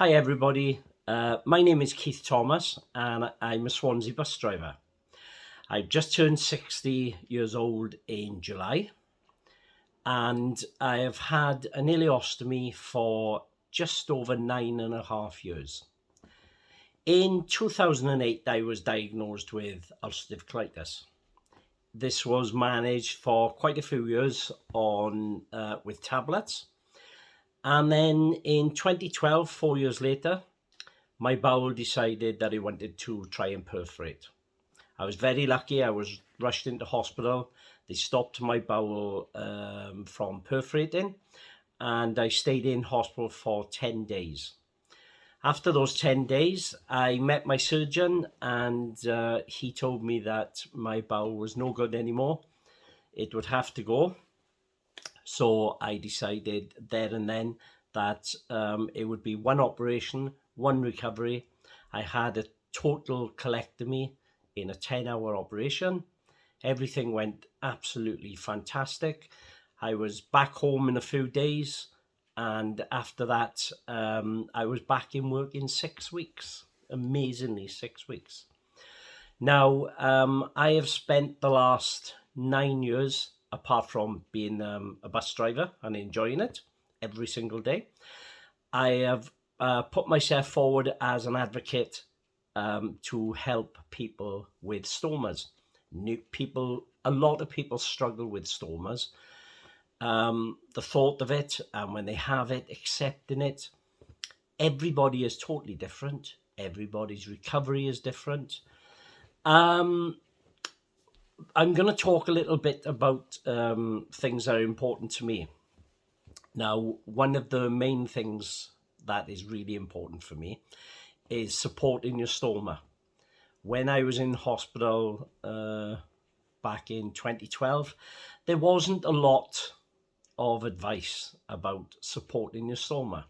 Hi everybody, my name is Keith Thomas and I'm a Swansea bus driver. I've just turned 60 years old in July and I have had an ileostomy for just over 9.5 years. In 2008 I was diagnosed with ulcerative colitis. This was managed for quite a few years on with tablets, and then in 2012, 4 years later, my bowel decided that it wanted to try and perforate. I was very lucky. I was rushed into hospital. They stopped my bowel from perforating, and I stayed in hospital for 10 days. After those 10 days, I met my surgeon, and he told me that my bowel was no good anymore. It would have to go. So I decided there and then that it would be one operation, one recovery. I had a total colectomy in a 10-hour operation. Everything went absolutely fantastic. I was back home in a few days, and after that, I was back in work in 6 weeks. Amazingly, 6 weeks. Now, I have spent the last 9 years, apart from being a bus driver and enjoying it every single day, I have put myself forward as an advocate to help people with stomas. A lot of people struggle with stomas. The thought of it, and when they have it, accepting it. Everybody is totally different. Everybody's recovery is different. I'm going to talk a little bit about things that are important to me. Now, one of the main things that is really important for me is supporting your stoma. When I was in hospital back in 2012, there wasn't a lot of advice about supporting your stoma.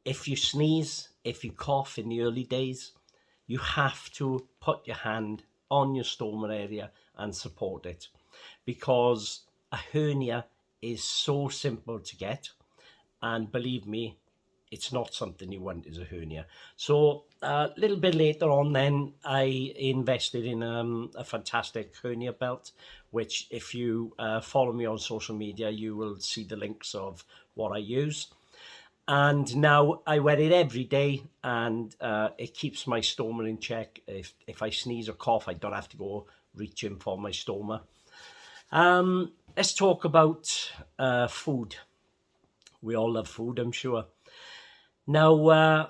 If you sneeze, if you cough in the early days, you have to put your hand on your stoma area and support it, because a hernia is so simple to get, and believe me, it's not something you want as a hernia. So a little bit later on then, I invested in a fantastic hernia belt, which if you follow me on social media, you will see the links of what I use. And now I wear it every day, and it keeps my stoma in check. If I sneeze or cough, I don't have to go reaching for my stoma. Let's talk about food. We all love food, I'm sure. Now,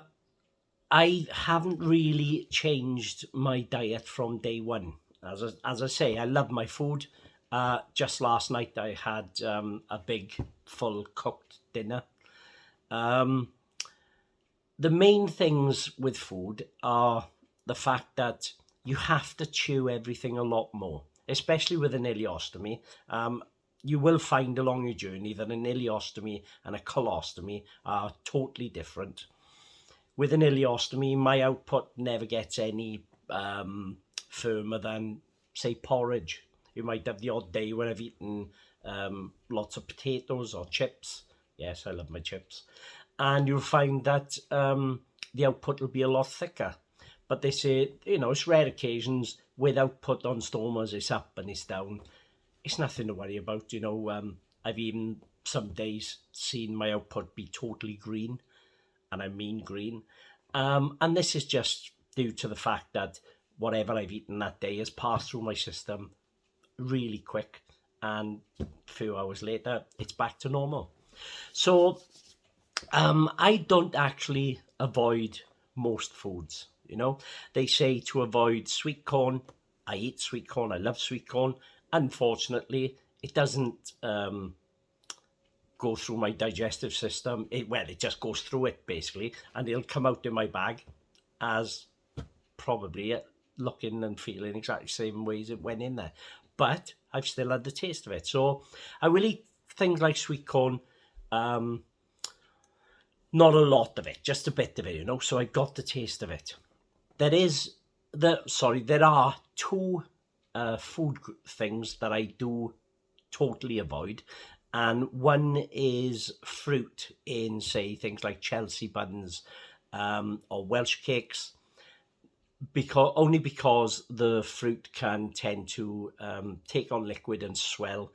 I haven't really changed my diet from day one. As I say, I love my food. Just last night I had a big full cooked dinner. The main things with food are the fact that you have to chew everything a lot more, especially with an ileostomy. You will find along your journey that an ileostomy and a colostomy are totally different. With an ileostomy, my output never gets any firmer than, say, porridge. You might have the odd day where I've eaten lots of potatoes or chips. Yes, I love my chips. And you'll find that the output will be a lot thicker. But they say, it's rare occasions with output on stomas, it's up and it's down. It's nothing to worry about. I've even some days seen my output be totally green, and I mean green. And this is just due to the fact that whatever I've eaten that day has passed through my system really quick, and a few hours later, it's back to normal. So I don't actually avoid most foods. They say to avoid sweet corn. I eat sweet corn. I love sweet corn. Unfortunately, it doesn't go through my digestive system. It just goes through it basically, and it'll come out in my bag as probably looking and feeling exactly the same ways it went in there. But I've still had the taste of it. So I will eat things like sweet corn. Not a lot of it, just a bit of it, so I got the taste of it. There are two food things that I do totally avoid, And one is fruit in, say, things like Chelsea buns, or Welsh cakes, because the fruit can tend to take on liquid and swell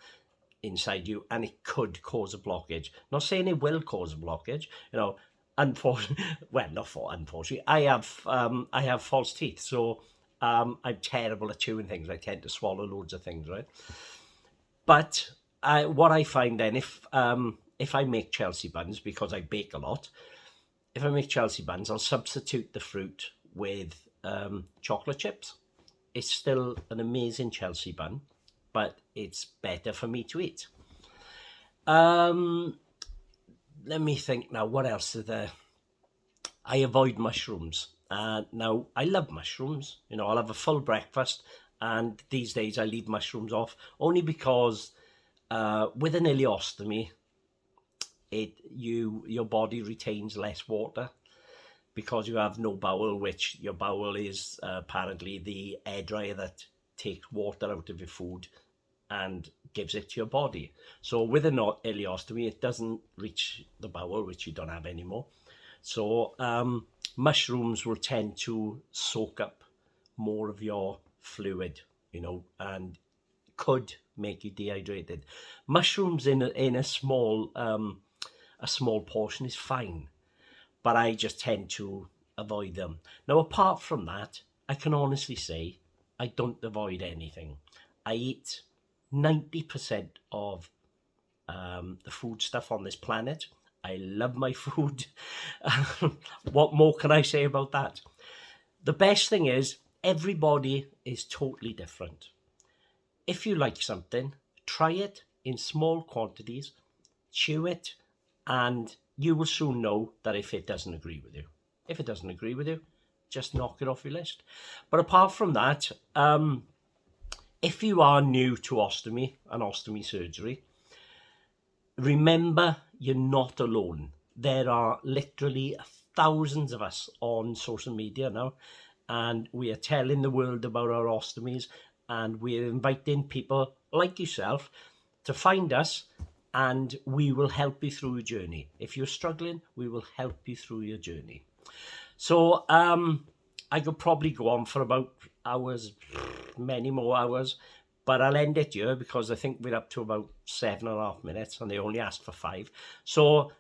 inside you, and it could cause a blockage. Not saying it will cause a blockage, you know. Unfortunately, well, not for unfortunately, I have false teeth, so I'm terrible at chewing things. I tend to swallow loads of things, right? But what I find then, if I make Chelsea buns, because I bake a lot, if I make Chelsea buns, I'll substitute the fruit with chocolate chips. It's still an amazing Chelsea bun, but it's better for me to eat. Um, Let me think now. What else is there? I avoid mushrooms. Now, I love mushrooms. You know, I'll have a full breakfast, and these days I leave mushrooms off only because with an ileostomy, your body retains less water because you have no bowel, which your bowel is apparently the air dryer that takes water out of your food and gives it to your body. So with an ileostomy, it doesn't reach the bowel, which you don't have anymore. So mushrooms will tend to soak up more of your fluid, you know, and could make you dehydrated. Mushrooms in a small portion is fine, but I just tend to avoid them. Now, apart from that, I can honestly say I don't avoid anything. I eat 90% of the food stuff on this planet. I love my food. What more can I say about that? The best thing is, everybody is totally different. If you like something, try it in small quantities, chew it, and you will soon know that if it doesn't agree with you. If it doesn't agree with you, just knock it off your list. But apart from that, if you are new to ostomy and ostomy surgery, remember you're not alone. There are literally thousands of us on social media now, and we are telling the world about our ostomies, and we're inviting people like yourself to find us, and we will help you through your journey. If you're struggling, we will help you through your journey. So I could probably go on for about hours, many more hours, but I'll end it here because I think we're up to about 7.5 minutes and they only asked for 5. So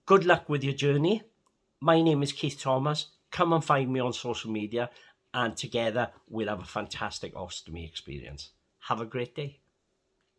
good luck with your journey. My name is Keith Thomas. Come and find me on social media, and together we'll have a fantastic ostomy experience. Have a great day.